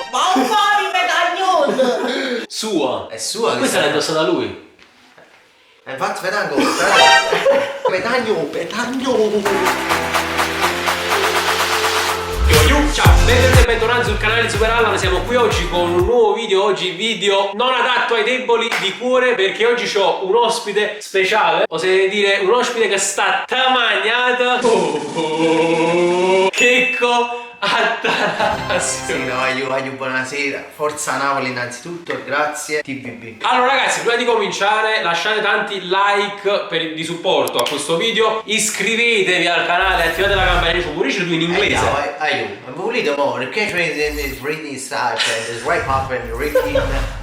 Mamma di Metagnon! Sua. È sua. Questa l'ha indossata lui. Infatti Metagnon. Metagnon. Ciao, benvenuti e bentornati sul canale di Super Allan. Siamo qui oggi con un nuovo video. Oggi video non adatto ai deboli di cuore, perché oggi ho un ospite speciale. Oserei dire un ospite che sta tamagnata. Checco Attanasio. Sì, no, io buonasera. Forza Napoli innanzitutto, grazie TVB. Allora ragazzi, prima di cominciare lasciate tanti like di supporto a questo video, iscrivetevi al canale, attivate la campanella, pure tu in inglese. Volete more, che is reading start and swipe up and reading,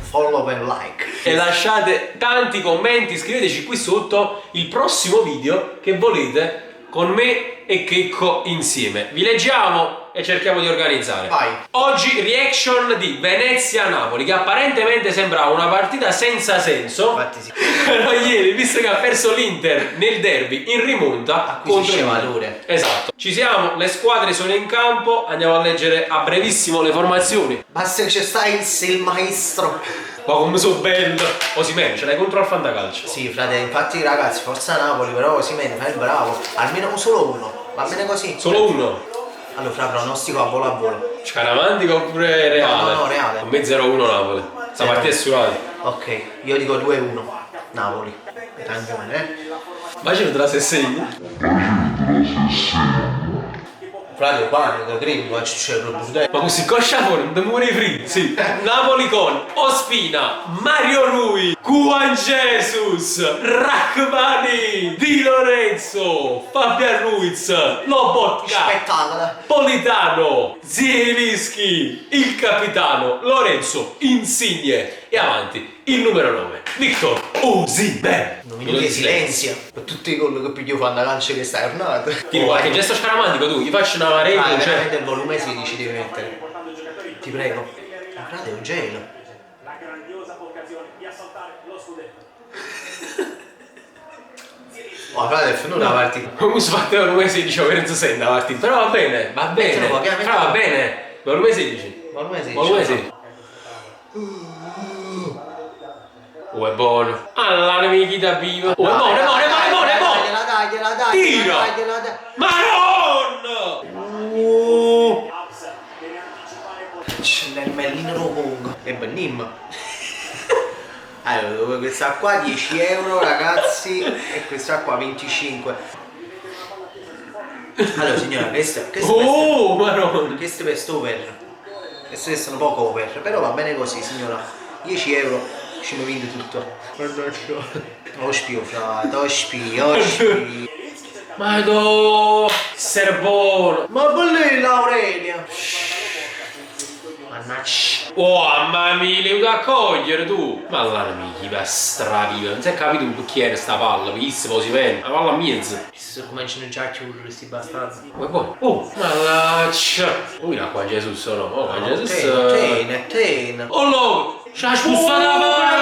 follow and like. E lasciate tanti commenti, iscriveteci qui sotto il prossimo video che volete con me e Checco insieme. Vi leggiamo e cerchiamo di organizzare. Vai. Oggi reaction di Venezia-Napoli, che apparentemente sembrava una partita senza senso. Infatti sì. Però ieri, visto che ha perso l'Inter nel derby in rimonta, Acquisisce valore. Esatto. Ci siamo, le squadre sono in campo, andiamo a leggere a brevissimo le formazioni. Basta che c'è sta il maestro. Ma come so bello! Osimhen, ce l'hai contro il Fantacalcio? Sì, frate, infatti ragazzi, forza Napoli, però Osimhen, fai il bravo. Almeno solo uno, va bene così? Solo uno. Allora, fra pronostico a volo. Scaramantico oppure Reale? No, Reale. A me 0-1 Napoli. Sta partita è surata. Ok, io dico 2-1 Napoli. Tangione, Immagino te la sei segni. Frate, panico, credo, c'è il Burdè. Ma così cosciafone, non muore free. Sì. Napoli con Ospina, Mario Rui, Juan Jesus, Rachmani, Di Lorenzo, Fabian Ruiz, Lobotka, Spettacolo. Politano, Zielinski, il capitano Lorenzo Insigne e avanti il numero 9, Victor Osimhen. Un minuto di silenzio per tutti i gol che piglio Fantacalcio che sta giornata. Ti guarda, che gesto scaramantico tu, gli faccio una rete, cioè. Veramente il volume 16 devi mettere. Ti prego. Frate, è un gelo. La grandiosa occasione di assaltare lo scudetto. Oh, frate, è finita la partita. Come si fa volume 16 o Lorenzo Senna la partita? Però va bene, va bene. Mettilo qua, Però va bene. Volume 16. Volume 16. Volume 16. Oh, è buono. Alla nemichita viva. Oh, è buono, è buono, è buono, è buono, è buono. Dagliela. Tiro. Madonna! C'è l'ermellino lo pongo. E benim. Allora, questa qua 10 euro ragazzi e questa qua 25. Allora signora, questo Oh, madonna! questo è over. Queste sono poco over, però va bene così signora. 10 euro ci mi vende tutto. Ospi, frate, ospi. Madonna! Essere buono! Ma bello l'Aurelia. Mannaggia. Oh, mamma mia, li devi accogliere tu! Ma la nemichita straviva. Non si è capito chi era sta palla, bellissima Osimhen. La palla a mezzo. Se cominciano già a chiudere questi bastardi. Ma poi, oh, mallaccia! Oh, là qua Gesù no? Oh, qua Gesù. Ten. Oh, no! C'ha spostata la palla!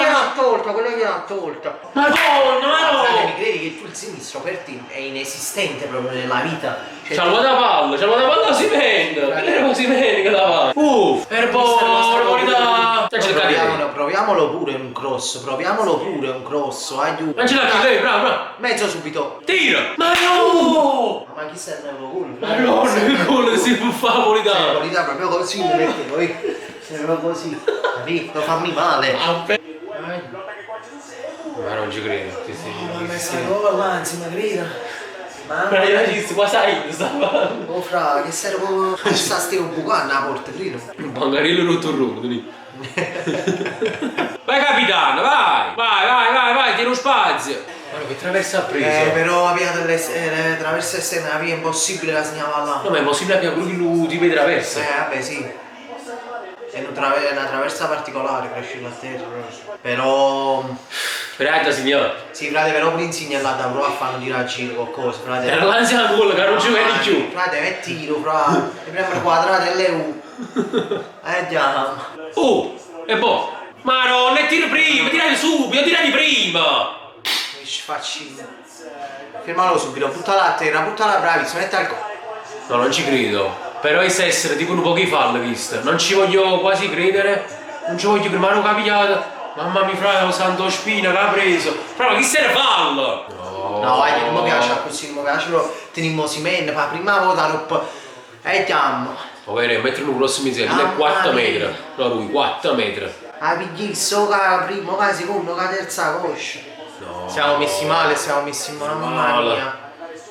Quella che l'ha tolta. Madonna, Frate, mi no! credi che il tuo sinistro per te è inesistente proprio nella vita? Cioè, C'ha la palla Osimhen! Era Osimhen che la palla! Per qualità! Proviamolo pure un cross, aiuto. Angela, lei, bravo! Mezzo subito. Tira! Ma no! Ma chi sta nel gol? Madonna, che gol si può fare qualità! Qualità proprio così mi mette poi. Sembra così. Capito? Fammi male. Ma non ci credo, sì. Ma sta gol, anzi, ma grida. Ma io ci qua sai, stava. Oh fra, che serve sta stiamo bucando la porta, credo. Bangarillo rotto lì. Vai capitano, vai, tieni lo spazio. Guarda che traversa ha preso. Però la via delle traverse esterne, la via è impossibile la segnala là. No, ma è impossibile che quello tipo di traversa. Vabbè, sì. È una traversa particolare per uscire a terra. Però. Sperato signore. Sì, frate, però pure Insigne là da prova a fare un tiro a giro qualcosa, frate. Era l'ansia al gol, che non gioca di più. Frate, è tiro, frate. Mi prendo il quadrato e le U. Andiamo. Oh, e boh. Ma non è tiro prima, tirati subito, tirati prima. Mi facci. Fermalo subito, buttala a terra, buttala bravissima, metti al. No, non ci credo. Però se essere tipo un po' che fallo visto. Non ci voglio quasi credere. Non ci voglio credere, ma hanno capito. Mamma mia, frate, santo spina che ha preso. Però chi se ne fallo? No, vai, non mi piace così, non mi piace però tenere Osimhen per la prima volta troppo. E chiamo. Ok, mettere un grosso miseria, è 4 metri. No, lui, 4 metri. Ah, piglisso che primo, che secondo, che terza coscia. No. Siamo messi male, mamma mia.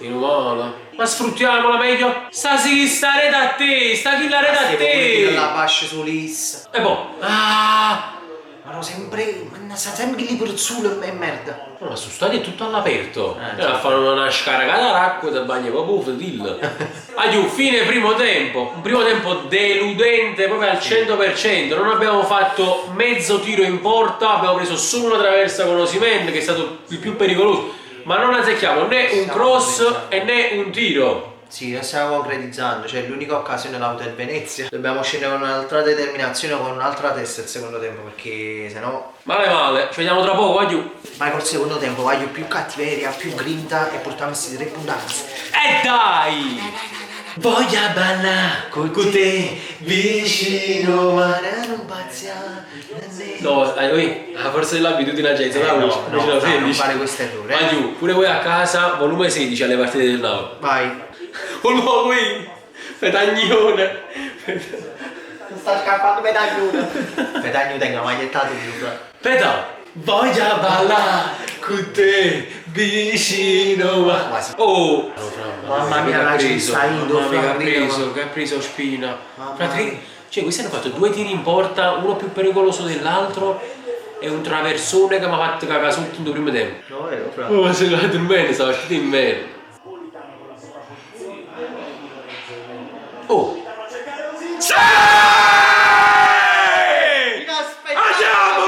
Male. Ma sfruttiamola meglio. Sta si stare da te, sta chi la da te. La pasce solissa. E boh. Ah. Ma sempre, sta sempre lì per solo e merda. No, ma su stadio è tutto all'aperto. A fare una scaricata d'acqua da bagno proprio fredillo. Aiù, fine primo tempo. Un primo tempo deludente proprio al 100%. Non abbiamo fatto mezzo tiro in porta, abbiamo preso solo una traversa con Osimhen che è stato il più pericoloso. Ma non azzecchiamo né un cross e né un tiro. Sì, lo stiamo concretizzando, cioè l'unica occasione l'ha avuta il Venezia. Dobbiamo scendere con un'altra determinazione, con un'altra testa il secondo tempo, perché sennò. Male, ci vediamo tra poco, Aiù. Ma col secondo tempo voglio più cattiveria, più grinta e portiamo questi 3 puntate. E dai! Voglio ballare con te vicino, ma non pazzia. No, la forza dell'abitudine agenzia, non fare questo errore. Aiù, pure voi a casa, volume 16 alle partite del Nao. Vai. Un nuovo qui, Fetagnone. Sta scappando Fetagnone. Fetagnone tenga magliettato più. Feta, voglio ballare con te vicino. Quasi. Oh, Mamma mia, la ci sta indo. che ha preso Spina. Cioè, questi hanno fatto 2 tiri in porta, uno più pericoloso dell'altro e un traversone che mi ha fatto cagare sotto in primo tempo. No, vero, fra. Oh, ma se guardate in bene, sta partita in bene. Oh! Sì! Andiamo!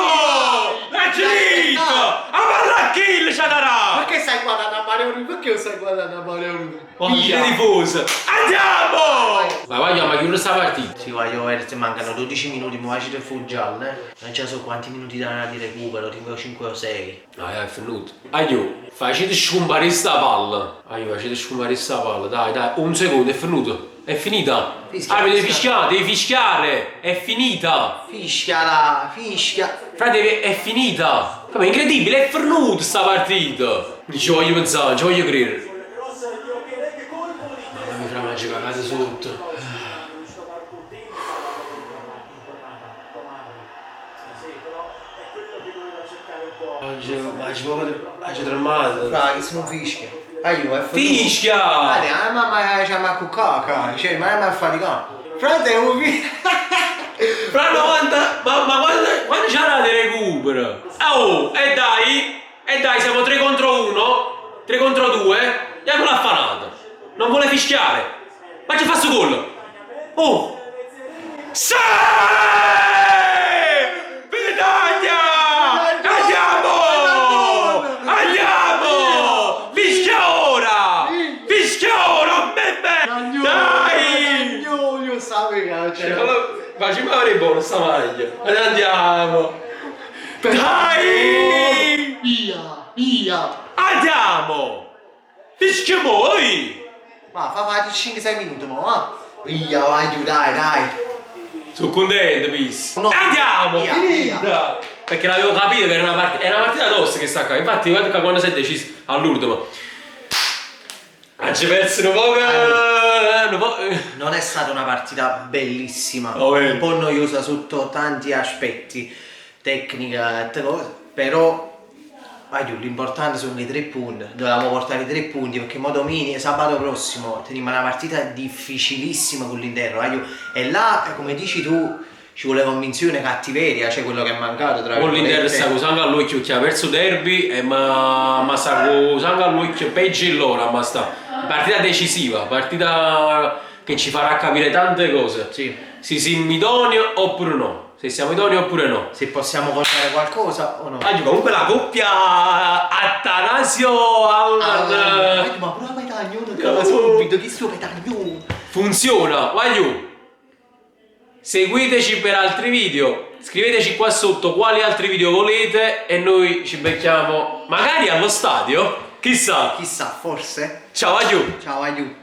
L'ha finito! A palla kill c'è darà! Perché stai guardando a Mario Rui? Perché stai guardando a Mario Rui? Via tifosa! Andiamo! Ma voglio, ma chiudo sta partita. Sì, voglio vedere se mancano 12 minuti, ma facile fu giallo, Non già so quanti minuti da di recupero, tipo 5 o 6. È finito. Aiù, facete scompare sta palla. Facete scompare sta palla, dai, un secondo, è finito. È finita. Devi fischiare, è finita. Fischia. Frate, è finita. Ma è incredibile, è finita sta partita. Non ci voglio pensare, non ci voglio credere. Mamma mia, fra me ci cagate sotto. Oggi tremmato. Fra, che sono fischia. Aiuto, è Fischia! Frate, la mamma c'ha ma cucca, cioè, ma è affaticata. Frate, è un Fra 90, ma quando c'era di recupero? Oh, e dai, siamo 3 contro 1, 3 contro 2, andiamo l'affanata. Non vuole fischiare. Ma ci fa sto gol. Oh! Sì! Medaglia! Andiamo! Fischia ora! Dai! Io sapevo che Facciamo fare buono sta maglia. Andiamo! Dai! Via! Andiamo! Fischiamo voi! Ma fa 5-6 minuti, ma via, vai giù, dai! Sono contento, bis! No. Andiamo! Via, Finita! Perché l'avevo capito che era una partita tosta che sta qua. Infatti, guarda quando si è deciso all'ultimo. Ci perso un po'. Non è stata una partita bellissima, Oh, un po' noiosa sotto tanti aspetti, tecnica e cose, però l'importante sono i 3 punti, dovevamo portare i 3 punti perché domenica, sabato prossimo teniamo una partita difficilissima con l'Interno, e là, come dici tu, ci vuole convinzione, cattiveria, cioè quello che è mancato tra con l'Inter sta usando all'occhio che ha perso derby e ma sta usando all'occhio peggio in loro, ma sta partita decisiva, partita che ci farà capire tante cose. Sì. Se siamo idonei oppure no, se siamo idonei oppure no, se possiamo portare qualcosa o no. Comunque la coppia Attanasio Allan ma pure Petagno, che subito chi sto Petagno funziona. Voglio, seguiteci per altri video, scriveteci qua sotto quali altri video volete e noi ci becchiamo magari allo stadio, chissà, forse. ciao Aiù. Ciao, aiuto.